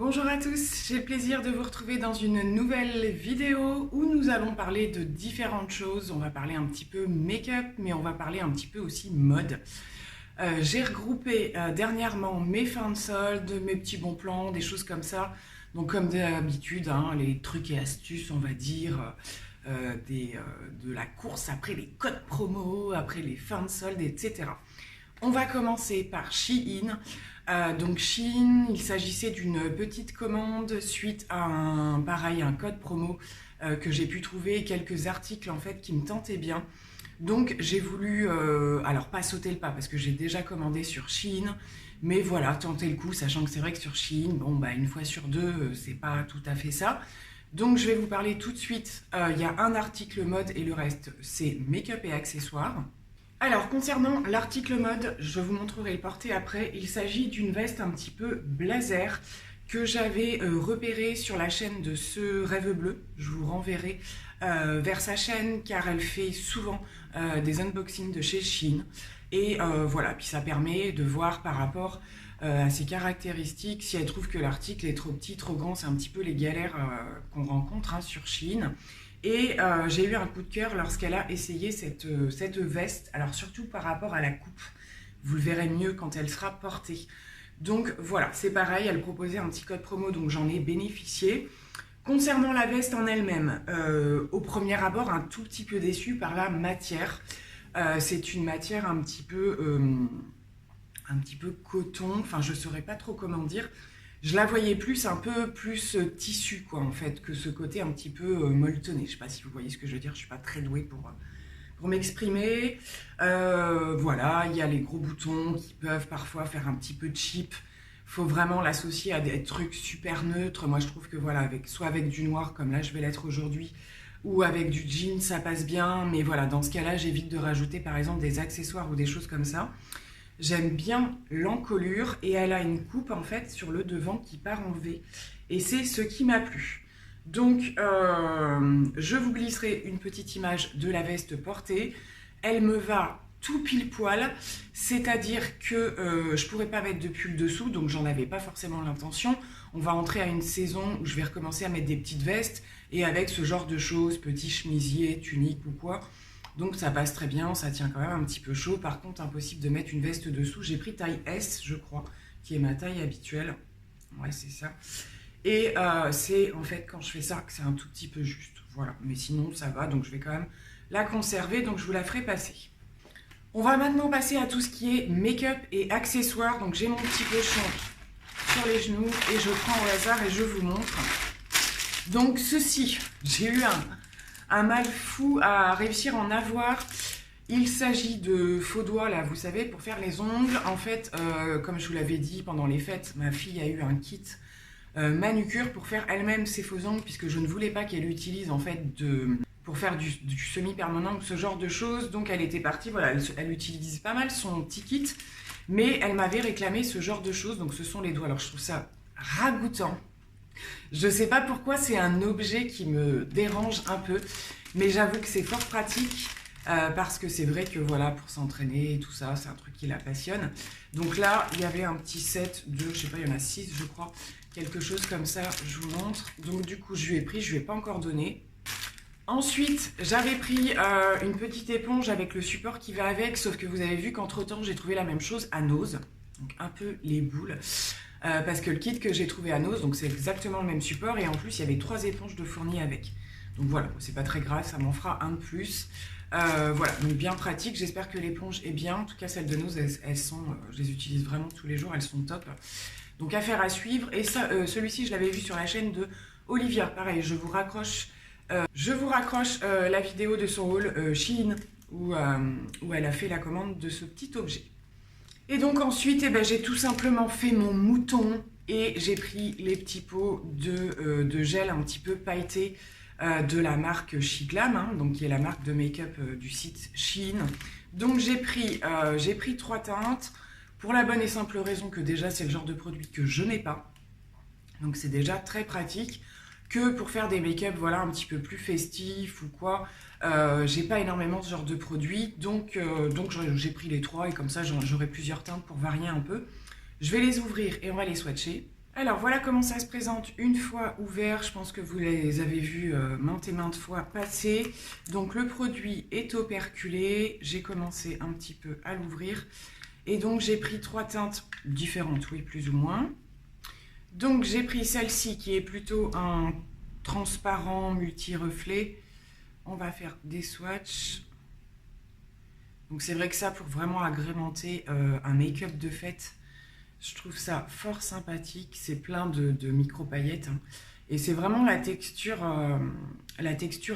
Bonjour à tous, j'ai le plaisir de vous retrouver dans une nouvelle vidéo où nous allons parler de différentes choses. On va parler un petit peu make-up, mais on va parler un petit peu aussi mode. J'ai regroupé dernièrement mes fins de solde, mes petits bons plans, des choses comme ça. Donc comme d'habitude, hein, les trucs et astuces, on va dire, de la course après les codes promo, après les fins de solde, etc. On va commencer par Shein. Donc Shein, il s'agissait d'une petite commande suite à un code promo que j'ai pu trouver, quelques articles en fait qui me tentaient bien. Donc j'ai voulu, alors pas sauter le pas parce que j'ai déjà commandé sur Shein, mais voilà, tenter le coup, sachant que c'est vrai que sur Shein, bon bah une fois sur deux, c'est pas tout à fait ça. Donc je vais vous parler tout de suite, il y a un article mode et le reste c'est make-up et accessoires. Alors, concernant l'article mode, je vous montrerai le porté après. Il s'agit d'une veste un petit peu blazer que j'avais repérée sur la chaîne de Ce Rêve Bleu. Je vous renverrai vers sa chaîne car elle fait souvent des unboxings de chez Shein. Et voilà, puis ça permet de voir par rapport à ses caractéristiques, si elle trouve que l'article est trop petit, trop grand, c'est un petit peu les galères qu'on rencontre hein, sur Shein. Et j'ai eu un coup de cœur lorsqu'elle a essayé cette veste, alors surtout par rapport à la coupe. Vous le verrez mieux quand elle sera portée. Donc voilà, c'est pareil, elle proposait un petit code promo, donc j'en ai bénéficié. Concernant la veste en elle-même, au premier abord, un tout petit peu déçue par la matière. C'est une matière un petit peu coton, enfin je ne saurais pas trop comment dire. Je la voyais plus, un peu plus tissu, quoi, en fait, que ce côté un petit peu molletonné. Je sais pas si vous voyez ce que je veux dire, je suis pas très douée pour m'exprimer. Voilà, il y a les gros boutons qui peuvent parfois faire un petit peu cheap. Faut vraiment l'associer à des trucs super neutres. Moi, je trouve que voilà, soit avec du noir, comme là, je vais l'être aujourd'hui, ou avec du jean, ça passe bien. Mais voilà, dans ce cas-là, j'évite de rajouter, par exemple, des accessoires ou des choses comme ça. J'aime bien l'encolure et elle a une coupe en fait sur le devant qui part en V et c'est ce qui m'a plu. Donc je vous glisserai une petite image de la veste portée. Elle me va tout pile poil, c'est-à-dire que je pourrais pas mettre de pull dessous, donc j'en avais pas forcément l'intention. On va entrer à une saison où je vais recommencer à mettre des petites vestes et avec ce genre de choses, petits chemisiers, tuniques ou quoi. Donc ça passe très bien, ça tient quand même un petit peu chaud. Par contre, impossible de mettre une veste dessous. J'ai pris taille S, je crois, qui est ma taille habituelle. Ouais, c'est ça. Et c'est en fait quand je fais ça que c'est un tout petit peu juste. Voilà, mais sinon ça va, donc je vais quand même la conserver, donc je vous la ferai passer. On va maintenant passer à tout ce qui est make-up et accessoires. Donc j'ai mon petit pochon sur les genoux et je prends au hasard et je vous montre. Donc ceci, j'ai eu un mal fou à réussir à en avoir. Il s'agit de faux doigts, là, vous savez, pour faire les ongles. En fait, comme je vous l'avais dit pendant les fêtes, ma fille a eu un kit manucure pour faire elle-même ses faux ongles, puisque je ne voulais pas qu'elle utilise, en fait, pour faire du semi-permanent ou ce genre de choses. Donc, elle était partie, voilà, elle utilise pas mal son petit kit, mais elle m'avait réclamé ce genre de choses. Donc, ce sont les doigts. Alors, je trouve ça ragoûtant. Je sais pas pourquoi c'est un objet qui me dérange un peu, mais j'avoue que c'est fort pratique parce que c'est vrai que voilà, pour s'entraîner et tout ça, c'est un truc qui la passionne. Donc là, il y avait un petit set de, je sais pas, il y en a 6 je crois, quelque chose comme ça, je vous montre. Donc du coup, je lui ai pris, je lui ai pas encore donné. Ensuite, j'avais pris une petite éponge avec le support qui va avec, sauf que vous avez vu qu'entre temps, j'ai trouvé la même chose à Nose, donc un peu les boules. Parce que le kit que j'ai trouvé à Nose, donc c'est exactement le même support et en plus il y avait 3 éponges de fourni avec. Donc voilà, c'est pas très grave, ça m'en fera un de plus. Voilà, donc bien pratique, j'espère que l'éponge est bien. En tout cas celles de Nose, elles sont, je les utilise vraiment tous les jours, elles sont top. Donc affaire à suivre. Et ça, celui-ci je l'avais vu sur la chaîne de Olivia, pareil, je vous raccroche la vidéo de son haul Shein où elle a fait la commande de ce petit objet. Et donc ensuite, j'ai tout simplement fait mon mouton et j'ai pris les petits pots de gel un petit peu pailleté de la marque Shiglam, hein, donc qui est la marque de make-up du site Shein. Donc j'ai pris 3 teintes pour la bonne et simple raison que déjà c'est le genre de produit que je n'ai pas. Donc c'est déjà très pratique que pour faire des make-up voilà, un petit peu plus festifs ou quoi. J'ai pas énormément ce genre de produits, donc j'ai pris les 3 et comme ça j'aurai plusieurs teintes pour varier un peu. Je vais les ouvrir et on va les swatcher. Alors voilà comment ça se présente une fois ouvert. Je pense que vous les avez vus maintes et maintes fois passer. Donc le produit est operculé. J'ai commencé un petit peu à l'ouvrir. Et donc j'ai pris 3 teintes différentes, oui, plus ou moins. Donc j'ai pris celle-ci qui est plutôt un transparent multi-reflet. On va faire des swatchs. Donc c'est vrai que ça, pour vraiment agrémenter un make-up de fête, je trouve ça fort sympathique. C'est plein de micro-paillettes, hein. Et c'est vraiment la texture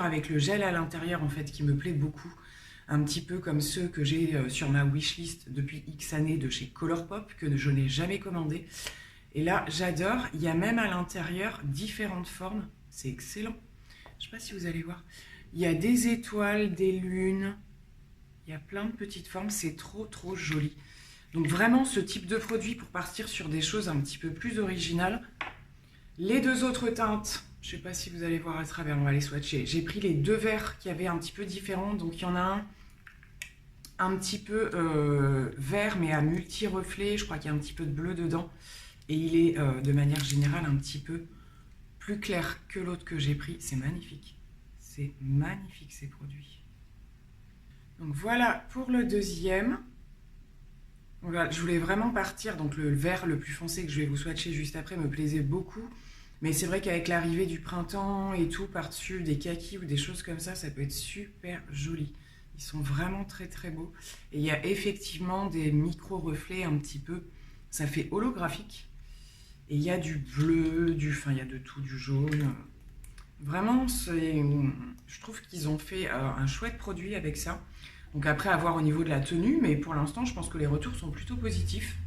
avec le gel à l'intérieur en fait qui me plaît beaucoup. Un petit peu comme ceux que j'ai sur ma wishlist depuis X années de chez Colourpop, que je n'ai jamais commandé. Et là, j'adore. Il y a même à l'intérieur différentes formes. C'est excellent. Je ne sais pas si vous allez voir. Il y a des étoiles, des lunes. Il y a plein de petites formes. C'est trop, trop joli. Donc vraiment, ce type de produit pour partir sur des choses un petit peu plus originales. Les 2 autres teintes, je ne sais pas si vous allez voir à travers, on va les swatcher. J'ai pris les 2 verts qui avaient un petit peu différents. Donc il y en a un petit peu vert, mais à multi-reflet. Je crois qu'il y a un petit peu de bleu dedans. Et il est de manière générale un petit peu plus clair que l'autre que j'ai pris. C'est magnifique. C'est magnifique ces produits. Donc voilà pour le deuxième. Voilà, je voulais vraiment partir. Donc le vert le plus foncé que je vais vous swatcher juste après me plaisait beaucoup. Mais c'est vrai qu'avec l'arrivée du printemps et tout, par-dessus des kakis ou des choses comme ça peut être super joli. Ils sont vraiment très très beaux. Et il y a effectivement des micro-reflets un petit peu. Ça fait holographique. Et il y a du bleu, enfin il y a de tout, du jaune. Vraiment, je trouve qu'ils ont fait un chouette produit avec ça. Donc après, à voir au niveau de la tenue, mais pour l'instant, je pense que les retours sont plutôt positifs.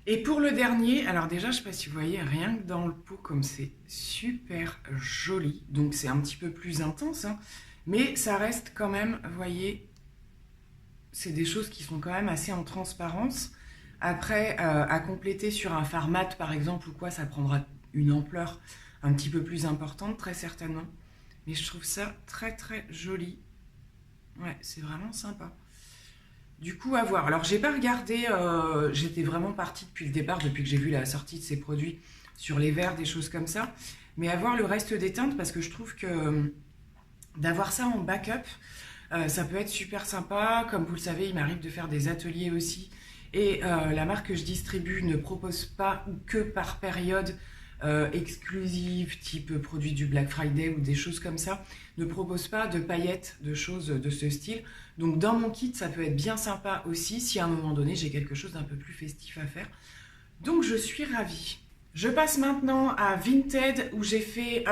Et pour le dernier, alors déjà, je ne sais pas si vous voyez, rien que dans le pot, comme c'est super joli. Donc c'est un petit peu plus intense, hein, mais ça reste quand même, vous voyez, c'est des choses qui sont quand même assez en transparence. Après, à compléter sur un fard mat, par exemple, ou quoi, ça prendra une ampleur un petit peu plus importante, très certainement. Mais je trouve ça très, très joli. Ouais, c'est vraiment sympa. Du coup, à voir. Alors, j'ai pas regardé, j'étais vraiment partie depuis le départ, depuis que j'ai vu la sortie de ces produits sur les verres, des choses comme ça. Mais à voir le reste des teintes, parce que je trouve que d'avoir ça en backup, ça peut être super sympa. Comme vous le savez, il m'arrive de faire des ateliers aussi. Et la marque que je distribue ne propose pas ou que par période exclusive, type produit du Black Friday ou des choses comme ça, ne propose pas de paillettes, de choses de ce style. Donc dans mon kit, ça peut être bien sympa aussi si à un moment donné, j'ai quelque chose d'un peu plus festif à faire. Donc je suis ravie. Je passe maintenant à Vinted où j'ai fait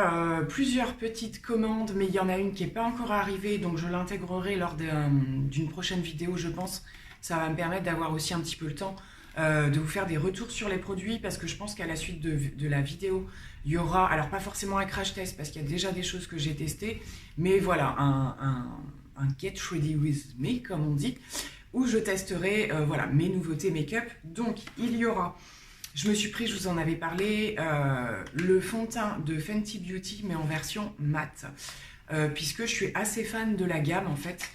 plusieurs petites commandes, mais il y en a une qui n'est pas encore arrivée, donc je l'intégrerai lors d'une prochaine vidéo, je pense. Ça va me permettre d'avoir aussi un petit peu le temps de vous faire des retours sur les produits, parce que je pense qu'à la suite de la vidéo, il y aura, alors pas forcément un crash test, parce qu'il y a déjà des choses que j'ai testées, mais voilà, un Get Ready With Me, comme on dit, où je testerai voilà, mes nouveautés make-up. Donc il y aura... Je me suis pris, je vous en avais parlé, le fond de teint de Fenty Beauty, mais en version mat. Puisque je suis assez fan de la gamme, en fait.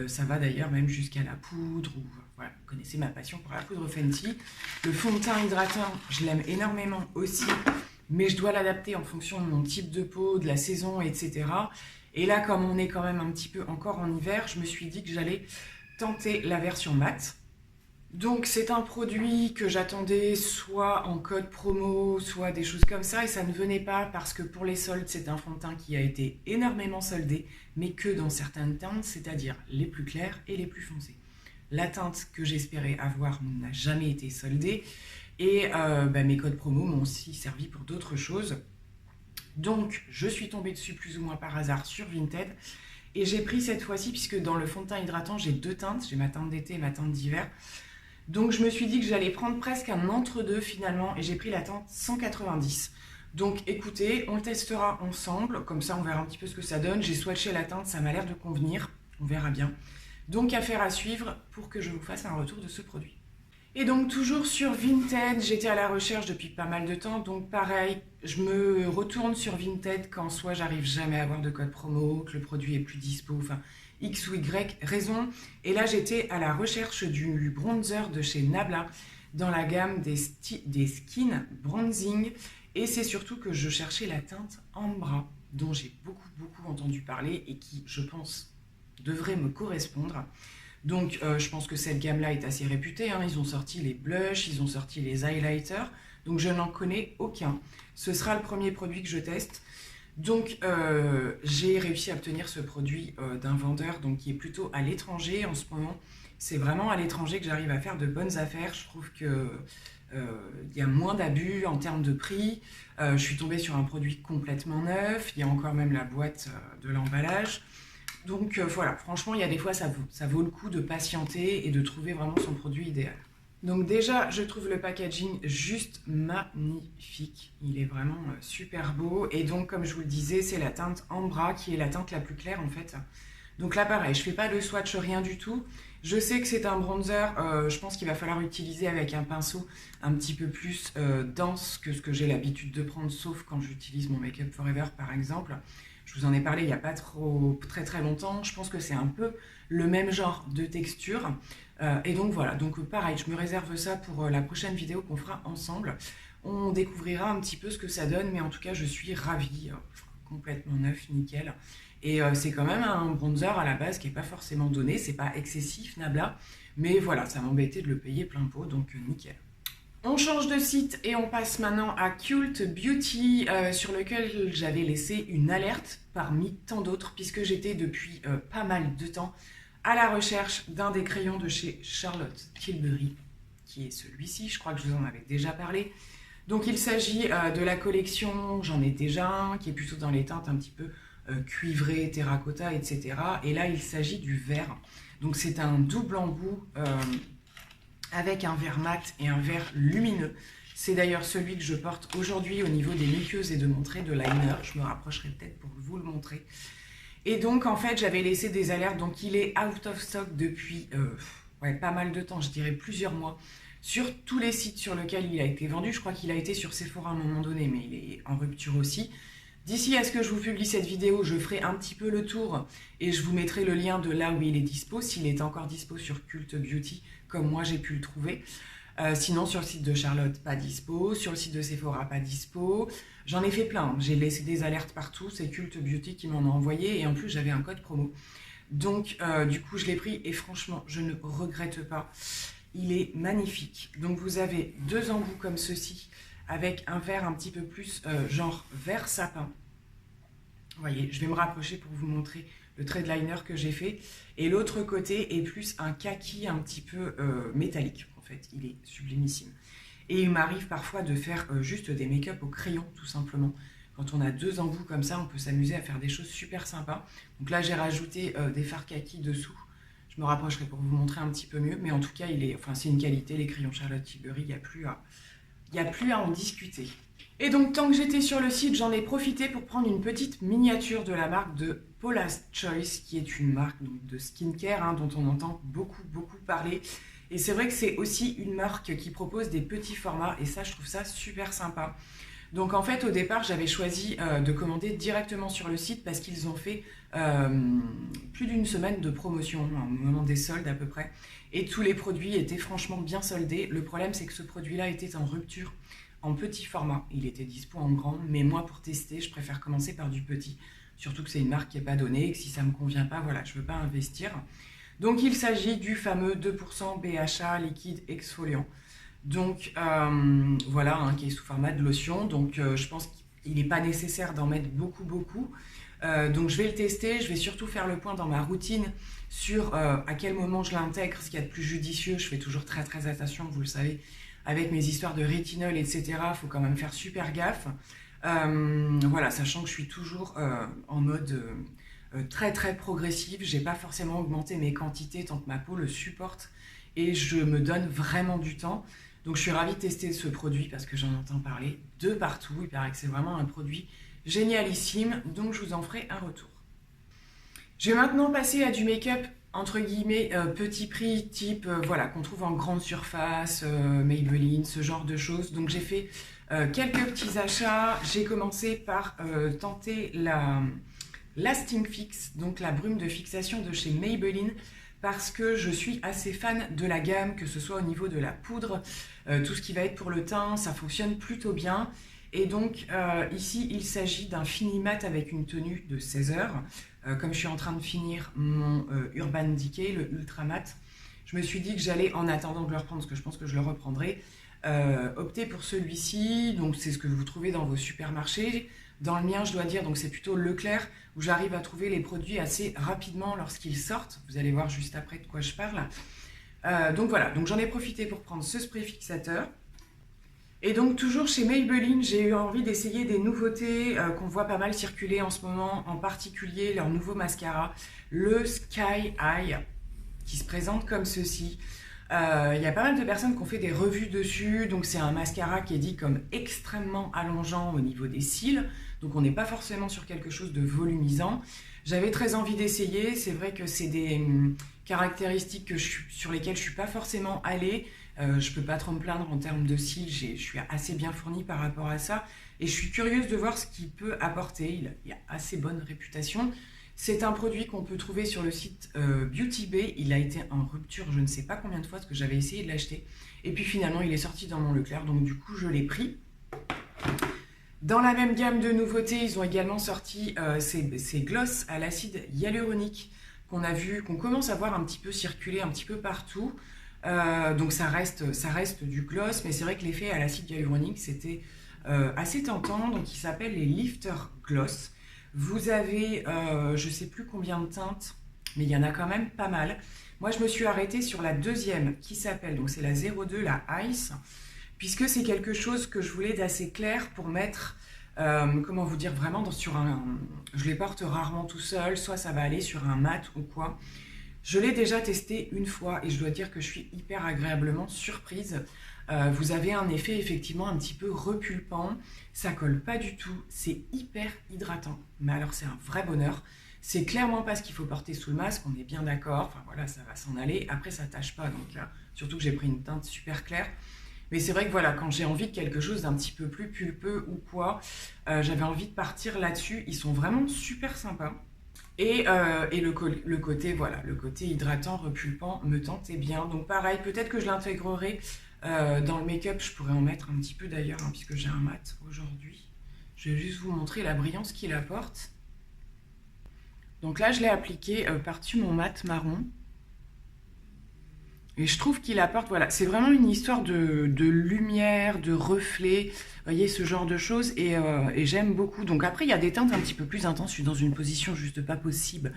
Ça va d'ailleurs même jusqu'à la poudre. Voilà, vous connaissez ma passion pour la poudre Fenty. Le fond de teint hydratant, je l'aime énormément aussi. Mais je dois l'adapter en fonction de mon type de peau, de la saison, etc. Et là, comme on est quand même un petit peu encore en hiver, je me suis dit que j'allais tenter la version mat. Donc c'est un produit que j'attendais soit en code promo, soit des choses comme ça, et ça ne venait pas parce que pour les soldes, c'est un fond de teint qui a été énormément soldé, mais que dans certaines teintes, c'est-à-dire les plus claires et les plus foncées. La teinte que j'espérais avoir n'a jamais été soldée, et mes codes promo m'ont aussi servi pour d'autres choses. Donc je suis tombée dessus plus ou moins par hasard sur Vinted, et j'ai pris cette fois-ci, puisque dans le fond de teint hydratant, j'ai 2 teintes, j'ai ma teinte d'été et ma teinte d'hiver. Donc je me suis dit que j'allais prendre presque un entre-deux finalement, et j'ai pris la teinte 190. Donc écoutez, on le testera ensemble, comme ça on verra un petit peu ce que ça donne. J'ai swatché la teinte, ça m'a l'air de convenir, on verra bien. Donc affaire à suivre pour que je vous fasse un retour de ce produit. Et donc toujours sur Vinted, j'étais à la recherche depuis pas mal de temps, donc pareil, je me retourne sur Vinted quand soit j'arrive jamais à avoir de code promo, que le produit est plus dispo, enfin X ou Y raison. Et là j'étais à la recherche du bronzer de chez Nabla, dans la gamme des Skin Bronzing. Et c'est surtout que je cherchais la teinte Ambra, dont j'ai beaucoup entendu parler et qui, je pense, devrait me correspondre. Donc je pense que cette gamme-là est assez réputée, hein. Ils ont sorti les blushs, ils ont sorti les highlighters, donc je n'en connais aucun. Ce sera le premier produit que je teste. Donc j'ai réussi à obtenir ce produit d'un vendeur donc, qui est plutôt à l'étranger en ce moment. C'est vraiment à l'étranger que j'arrive à faire de bonnes affaires. Je trouve que y a moins d'abus en termes de prix. Je suis tombée sur un produit complètement neuf. Il y a encore même la boîte de l'emballage. Donc voilà, franchement, il y a des fois, ça vaut le coup de patienter et de trouver vraiment son produit idéal. Donc déjà, je trouve le packaging juste magnifique. Il est vraiment super beau. Et donc, comme je vous le disais, c'est la teinte Ambra qui est la teinte la plus claire en fait. Donc là, pareil, je ne fais pas de swatch, rien du tout. Je sais que c'est un bronzer, je pense qu'il va falloir utiliser avec un pinceau un petit peu plus dense que ce que j'ai l'habitude de prendre, sauf quand j'utilise mon Make Up Forever par exemple. Je vous en ai parlé il n'y a pas très longtemps. Je pense que c'est un peu le même genre de texture. Et donc voilà, donc pareil, je me réserve ça pour la prochaine vidéo qu'on fera ensemble. On découvrira un petit peu ce que ça donne, mais en tout cas, je suis ravie. Complètement neuf, nickel. Et c'est quand même un bronzer à la base qui n'est pas forcément donné. C'est pas excessif, nabla. Mais voilà, ça m'embêtait de le payer plein pot, donc nickel. On change de site et on passe maintenant à Cult Beauty sur lequel j'avais laissé une alerte parmi tant d'autres puisque j'étais depuis pas mal de temps à la recherche d'un des crayons de chez Charlotte Tilbury qui est celui-ci, je crois que je vous en avais déjà parlé. Donc il s'agit de la collection, j'en ai déjà un qui est plutôt dans les teintes un petit peu cuivré, terracotta, etc. Et là il s'agit du vert, donc c'est un double embout avec un vert mat et un vert lumineux. C'est d'ailleurs celui que je porte aujourd'hui au niveau des muqueuses et de mon trait de liner. Je me rapprocherai peut-être pour vous le montrer. Et donc, en fait, j'avais laissé des alertes. Donc, il est out of stock depuis pas mal de temps, je dirais plusieurs mois, sur tous les sites sur lesquels il a été vendu. Je crois qu'il a été sur Sephora à un moment donné, mais il est en rupture aussi. D'ici à ce que je vous publie cette vidéo, je ferai un petit peu le tour et je vous mettrai le lien de là où il est dispo, s'il est encore dispo sur Cult Beauty, comme moi j'ai pu le trouver. Sinon, sur le site de Charlotte, pas dispo. Sur le site de Sephora, pas dispo. J'en ai fait plein. J'ai laissé des alertes partout. C'est Cult Beauty qui m'en a envoyé. Et en plus, j'avais un code promo. Donc, du coup, je l'ai pris. Et franchement, je ne regrette pas. Il est magnifique. Donc, vous avez deux embouts comme ceci, avec un vert un petit peu plus genre vert sapin. Vous voyez, je vais me rapprocher pour vous montrer le trait de liner que j'ai fait. Et l'autre côté est plus un kaki un petit peu métallique. En fait, il est sublimissime. Et il m'arrive parfois de faire juste des make-up au crayon, tout simplement. Quand on a deux embouts comme ça, on peut s'amuser à faire des choses super sympas. Donc là, j'ai rajouté des fards kaki dessous. Je me rapprocherai pour vous montrer un petit peu mieux. Mais en tout cas, c'est une qualité. Les crayons Charlotte Tilbury, il n'y a plus à en discuter. Et donc, tant que j'étais sur le site, j'en ai profité pour prendre une petite miniature de la marque de Paula's Choice, qui est une marque donc, de skincare dont on entend beaucoup parler. Et c'est vrai que c'est aussi une marque qui propose des petits formats et ça, je trouve ça super sympa. Donc en fait, au départ, j'avais choisi de commander directement sur le site parce qu'ils ont fait plus d'une semaine de promotion, au moment des soldes à peu près. Et tous les produits étaient franchement bien soldés. Le problème, c'est que ce produit-là était en rupture en petit format. Il était dispo en grand, mais moi, pour tester, je préfère commencer par du petit. Surtout que c'est une marque qui n'est pas donnée et que si ça ne me convient pas, voilà, je ne veux pas investir. Donc il s'agit du fameux 2% BHA liquide exfoliant. Donc voilà, qui est sous format de lotion. Donc je pense qu'il n'est pas nécessaire d'en mettre beaucoup. Donc je vais le tester, je vais surtout faire le point dans ma routine sur à quel moment je l'intègre, ce qu'il y a de plus judicieux. Je fais toujours très attention, vous le savez, avec mes histoires de rétinol, etc. Il faut quand même faire super gaffe. Voilà, sachant que je suis toujours en mode... très progressive, j'ai pas forcément augmenté mes quantités tant que ma peau le supporte et je me donne vraiment du temps. Donc je suis ravie de tester ce produit parce que j'en entends parler de partout. Il paraît que c'est vraiment un produit génialissime, donc je vous en ferai un retour. Je vais maintenant passer à du make-up entre guillemets petit prix type voilà, qu'on trouve en grande surface, Maybelline, ce genre de choses. Donc j'ai fait quelques petits achats. J'ai commencé par tenter la Lasting Fix, donc la brume de fixation de chez Maybelline, parce que je suis assez fan de la gamme, que ce soit au niveau de la poudre, tout ce qui va être pour le teint, ça fonctionne plutôt bien. Et donc ici, il s'agit d'un fini mat avec une tenue de 16 heures. Comme je suis en train de finir mon Urban Decay, le Ultra Mat, je me suis dit que j'allais, en attendant de le reprendre, parce que je pense que je le reprendrai, opter pour celui-ci. Donc c'est ce que vous trouvez dans vos supermarchés. Dans le mien, je dois dire, donc c'est plutôt Leclerc, où j'arrive à trouver les produits assez rapidement lorsqu'ils sortent. Vous allez voir juste après de quoi je parle. Donc voilà, donc j'en ai profité pour prendre ce spray fixateur. Et donc toujours chez Maybelline, j'ai eu envie d'essayer des nouveautés qu'on voit pas mal circuler en ce moment, en particulier leur nouveau mascara, le Sky Eye, qui se présente comme ceci. Il y a pas mal de personnes qui ont fait des revues dessus, donc c'est un mascara qui est dit comme extrêmement allongeant au niveau des cils, donc on n'est pas forcément sur quelque chose de volumisant. J'avais très envie d'essayer, c'est vrai que c'est des caractéristiques sur lesquelles je ne suis pas forcément allée. Je peux pas trop me plaindre en termes de cils, je suis assez bien fournie par rapport à ça, et je suis curieuse de voir ce qu'il peut apporter. Il a assez bonne réputation. C'est un produit qu'on peut trouver sur le site Beauty Bay. Il a été en rupture je ne sais pas combien de fois parce que j'avais essayé de l'acheter. Et puis finalement, il est sorti dans mon Leclerc, donc du coup, je l'ai pris. Dans la même gamme de nouveautés, ils ont également sorti ces glosses à l'acide hyaluronique qu'on commence à voir un petit peu circuler un petit peu partout. Donc ça reste du gloss, mais c'est vrai que l'effet à l'acide hyaluronique, c'était assez tentant. Donc il s'appelle les Lifter Gloss. Vous avez, je ne sais plus combien de teintes, mais il y en a quand même pas mal. Moi, je me suis arrêtée sur la deuxième qui s'appelle, donc c'est la 02, la Ice, puisque c'est quelque chose que je voulais d'assez clair pour mettre, comment vous dire, vraiment sur un... Je les porte rarement tout seul, soit ça va aller sur un mat ou quoi. Je l'ai déjà testé une fois et je dois dire que je suis hyper agréablement surprise. Vous avez un effet effectivement un petit peu repulpant, ça colle pas du tout, c'est hyper hydratant, mais alors c'est un vrai bonheur. C'est clairement pas ce qu'il faut porter sous le masque, on est bien d'accord, enfin voilà, ça va s'en aller, après ça tâche pas, donc surtout que j'ai pris une teinte super claire. Mais c'est vrai que voilà, quand j'ai envie de quelque chose d'un petit peu plus pulpeux ou quoi, j'avais envie de partir là-dessus, ils sont vraiment super sympas. Et le côté, voilà, le côté hydratant, repulpant me tentait bien. Donc pareil, peut-être que je l'intégrerai dans le make-up. Je pourrais en mettre un petit peu d'ailleurs, hein, puisque j'ai un mat aujourd'hui. Je vais juste vous montrer la brillance qu'il apporte. Donc là, je l'ai appliqué par-dessus mon mat marron. Et je trouve qu'il apporte, voilà, c'est vraiment une histoire de lumière, de reflet, vous voyez, ce genre de choses, et j'aime beaucoup. Donc après, il y a des teintes un petit peu plus intenses, je suis dans une position juste pas possible,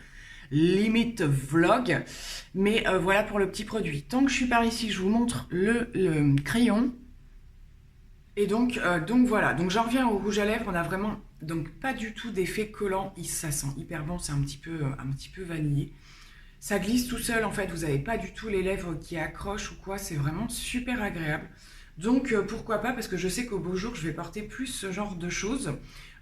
limite vlog, mais voilà pour le petit produit. Tant que je suis par ici, je vous montre le crayon. Et donc voilà, donc j'en reviens au rouge à lèvres, on a vraiment, donc pas du tout d'effet collant, ça sent hyper bon, c'est un petit peu vanillé. Ça glisse tout seul, en fait, vous n'avez pas du tout les lèvres qui accrochent ou quoi, c'est vraiment super agréable. Donc pourquoi pas, parce que je sais qu'au beau jour, je vais porter plus ce genre de choses.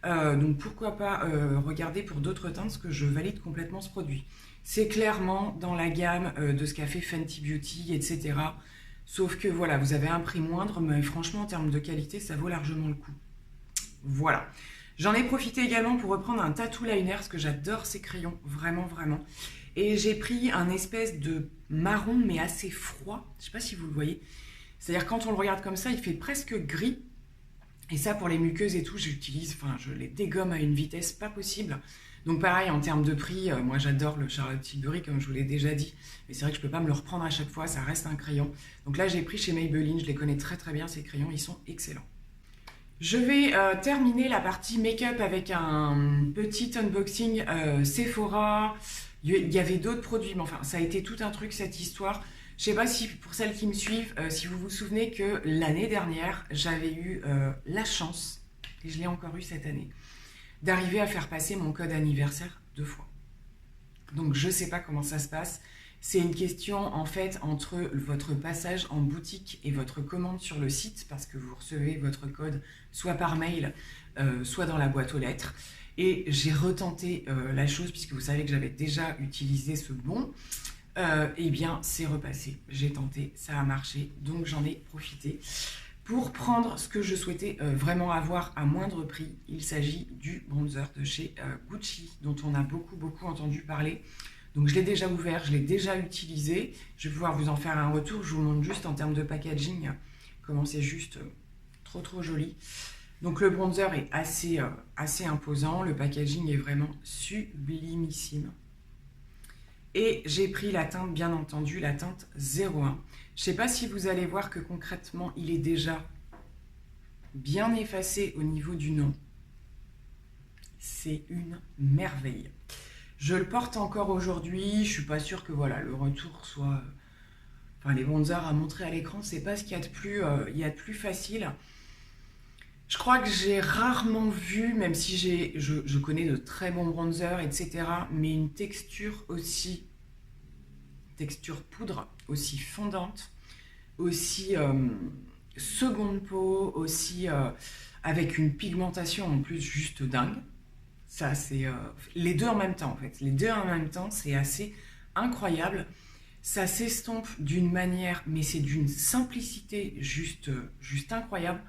Donc pourquoi pas regarder pour d'autres teintes, parce que je valide complètement ce produit. C'est clairement dans la gamme de ce qu'a fait Fenty Beauty, etc. Sauf que voilà, vous avez un prix moindre, mais franchement, en termes de qualité, ça vaut largement le coup. Voilà. J'en ai profité également pour reprendre un tattoo liner, parce que j'adore ces crayons, vraiment, vraiment. Et j'ai pris un espèce de marron, mais assez froid. Je ne sais pas si vous le voyez. C'est-à-dire quand on le regarde comme ça, il fait presque gris. Et ça, pour les muqueuses et tout, je les dégomme à une vitesse pas possible. Donc pareil, en termes de prix, moi j'adore le Charlotte Tilbury, comme je vous l'ai déjà dit. Mais c'est vrai que je ne peux pas me le reprendre à chaque fois, ça reste un crayon. Donc là, j'ai pris chez Maybelline, je les connais très très bien, ces crayons, ils sont excellents. Je vais terminer la partie make-up avec un petit unboxing Sephora. Il y avait d'autres produits, mais enfin, ça a été tout un truc, cette histoire. Je sais pas si, pour celles qui me suivent, si vous vous souvenez que l'année dernière, j'avais eu la chance, et je l'ai encore eu cette année, d'arriver à faire passer mon code anniversaire 2 fois. Donc, je sais pas comment ça se passe. C'est une question, en fait, entre votre passage en boutique et votre commande sur le site, parce que vous recevez votre code soit par mail, soit dans la boîte aux lettres. Et j'ai retenté la chose, puisque vous savez que j'avais déjà utilisé ce bon. Eh bien, c'est repassé. J'ai tenté, ça a marché, donc j'en ai profité pour prendre ce que je souhaitais vraiment avoir à moindre prix. Il s'agit du bronzer de chez Gucci, dont on a beaucoup entendu parler. Donc je l'ai déjà ouvert, je l'ai déjà utilisé. Je vais pouvoir vous en faire un retour. Je vous montre juste en termes de packaging comment c'est juste trop joli. Donc le bronzer est assez imposant. Le packaging est vraiment sublimissime. Et j'ai pris la teinte, bien entendu, la teinte 01. Je ne sais pas si vous allez voir que concrètement, il est déjà bien effacé au niveau du nom. C'est une merveille. Je le porte encore aujourd'hui. Je ne suis pas sûre que voilà, le retour soit... Enfin, les bronzers à montrer à l'écran, c'est pas ce qu'il y a de plus facile. Je crois que j'ai rarement vu, même si je connais de très bons bronzers, etc., mais une texture aussi, texture poudre, aussi fondante, aussi seconde peau, aussi avec une pigmentation en plus juste dingue. Ça, c'est les deux en même temps, en fait. Les deux en même temps, c'est assez incroyable. Ça s'estompe d'une manière, mais c'est d'une simplicité juste incroyable.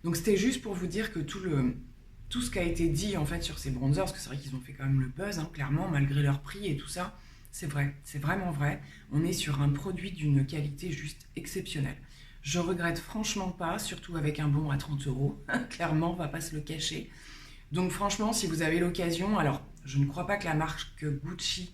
Donc c'était juste pour vous dire que tout ce qui a été dit en fait sur ces bronzers, parce que c'est vrai qu'ils ont fait quand même le buzz, hein, clairement, malgré leur prix et tout ça, c'est vrai, c'est vraiment vrai. On est sur un produit d'une qualité juste exceptionnelle. Je regrette franchement pas, surtout avec un bon à 30 €, clairement, on va pas se le cacher. Donc franchement, si vous avez l'occasion, alors je ne crois pas que la marque Gucci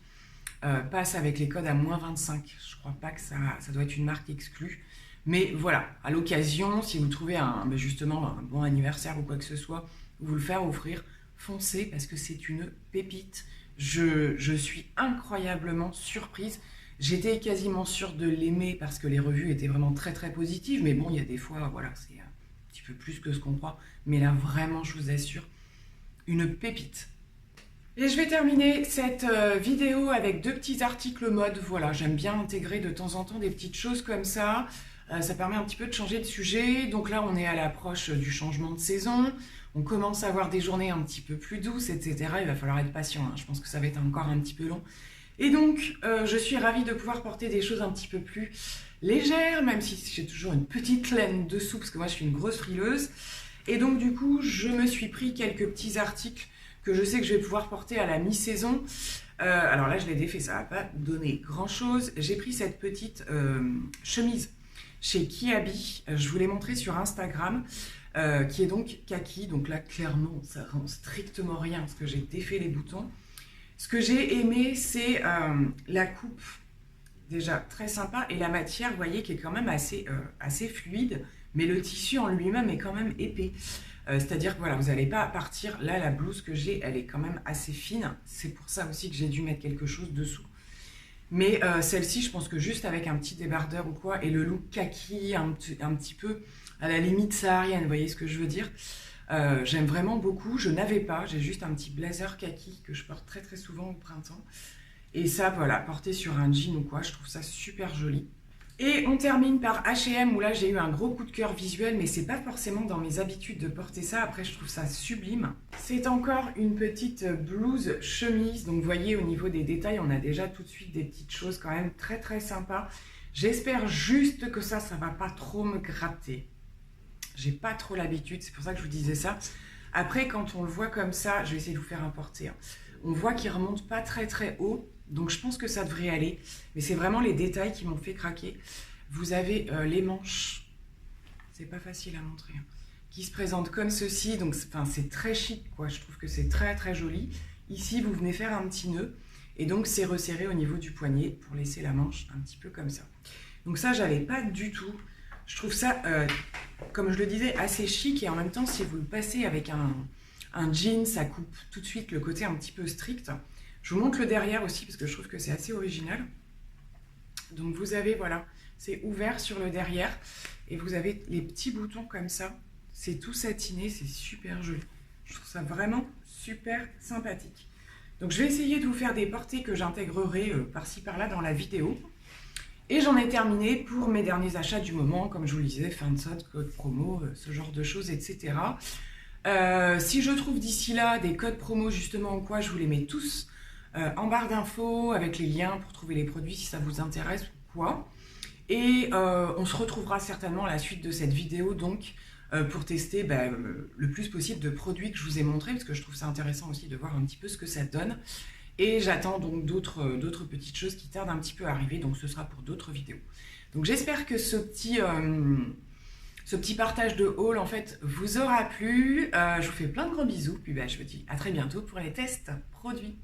passe avec les codes à -25, je crois pas que ça doit être une marque exclue. Mais voilà, à l'occasion, si vous trouvez justement un bon anniversaire ou quoi que ce soit, vous le faire offrir, foncez parce que c'est une pépite. Je suis incroyablement surprise. J'étais quasiment sûre de l'aimer parce que les revues étaient vraiment très positives. Mais bon, il y a des fois, voilà, c'est un petit peu plus que ce qu'on croit. Mais là, vraiment, je vous assure, une pépite. Et je vais terminer cette vidéo avec 2 petits articles mode. Voilà, j'aime bien intégrer de temps en temps des petites choses comme ça. Ça permet un petit peu de changer de sujet. Donc là, on est à l'approche du changement de saison. On commence à avoir des journées un petit peu plus douces, etc. Il va falloir être patient, hein. Je pense que ça va être encore un petit peu long. Et donc, je suis ravie de pouvoir porter des choses un petit peu plus légères, même si j'ai toujours une petite laine dessous, parce que moi, je suis une grosse frileuse. Et donc, du coup, je me suis pris quelques petits articles que je sais que je vais pouvoir porter à la mi-saison. Alors là, je l'ai défait, ça ne va pas donner grand-chose. J'ai pris cette petite chemise chez Kiabi, je vous l'ai montré sur Instagram, qui est donc kaki. Donc là, clairement, ça rend strictement rien parce que j'ai défait les boutons. Ce que j'ai aimé, c'est la coupe, déjà très sympa, et la matière, vous voyez, qui est quand même assez fluide, mais le tissu en lui-même est quand même épais. C'est-à-dire que voilà, vous n'allez pas partir, là la blouse que j'ai, elle est quand même assez fine, c'est pour ça aussi que j'ai dû mettre quelque chose dessous. Mais celle-ci, je pense que juste avec un petit débardeur ou quoi, et le look kaki, un petit peu à la limite saharienne, vous voyez ce que je veux dire. J'aime vraiment beaucoup, je n'avais pas, j'ai juste un petit blazer kaki que je porte très souvent au printemps. Et ça, voilà, porté sur un jean ou quoi, je trouve ça super joli. Et on termine par H&M où là j'ai eu un gros coup de cœur visuel, mais c'est pas forcément dans mes habitudes de porter ça. Après, je trouve ça sublime. C'est encore une petite blouse chemise. Donc vous voyez, au niveau des détails, on a déjà tout de suite des petites choses quand même très sympas. J'espère juste que ça va pas trop me gratter. J'ai pas trop l'habitude, c'est pour ça que je vous disais ça. Après, quand on le voit comme ça, je vais essayer de vous faire un porté, hein. On voit qu'il remonte pas très haut. Donc je pense que ça devrait aller, mais c'est vraiment les détails qui m'ont fait craquer. Vous avez les manches, c'est pas facile à montrer, hein, qui se présentent comme ceci, donc c'est très chic, quoi. Je trouve que c'est très joli. Ici, vous venez faire un petit nœud, et donc c'est resserré au niveau du poignet pour laisser la manche un petit peu comme ça. Donc ça, j'avais pas du tout. Je trouve ça, comme je le disais, assez chic, et en même temps, si vous le passez avec un jean, ça coupe tout de suite le côté un petit peu strict. Je vous montre le derrière aussi parce que je trouve que c'est assez original. Donc vous avez, voilà, c'est ouvert sur le derrière et vous avez les petits boutons comme ça. C'est tout satiné, c'est super joli. Je trouve ça vraiment super sympathique. Donc je vais essayer de vous faire des portées que j'intégrerai par-ci par-là dans la vidéo. Et j'en ai terminé pour mes derniers achats du moment, comme je vous le disais, fin de solde, code promo, ce genre de choses, etc. Si je trouve d'ici là des codes promo justement ou quoi, je vous les mets tous en barre d'infos avec les liens pour trouver les produits si ça vous intéresse ou quoi. Et on se retrouvera certainement à la suite de cette vidéo donc pour tester le plus possible de produits que je vous ai montrés parce que je trouve ça intéressant aussi de voir un petit peu ce que ça donne. Et j'attends donc d'autres petites choses qui tardent un petit peu à arriver, donc ce sera pour d'autres vidéos. Donc j'espère que ce petit partage de haul en fait vous aura plu. Je vous fais plein de gros bisous, puis je vous dis à très bientôt pour les tests produits.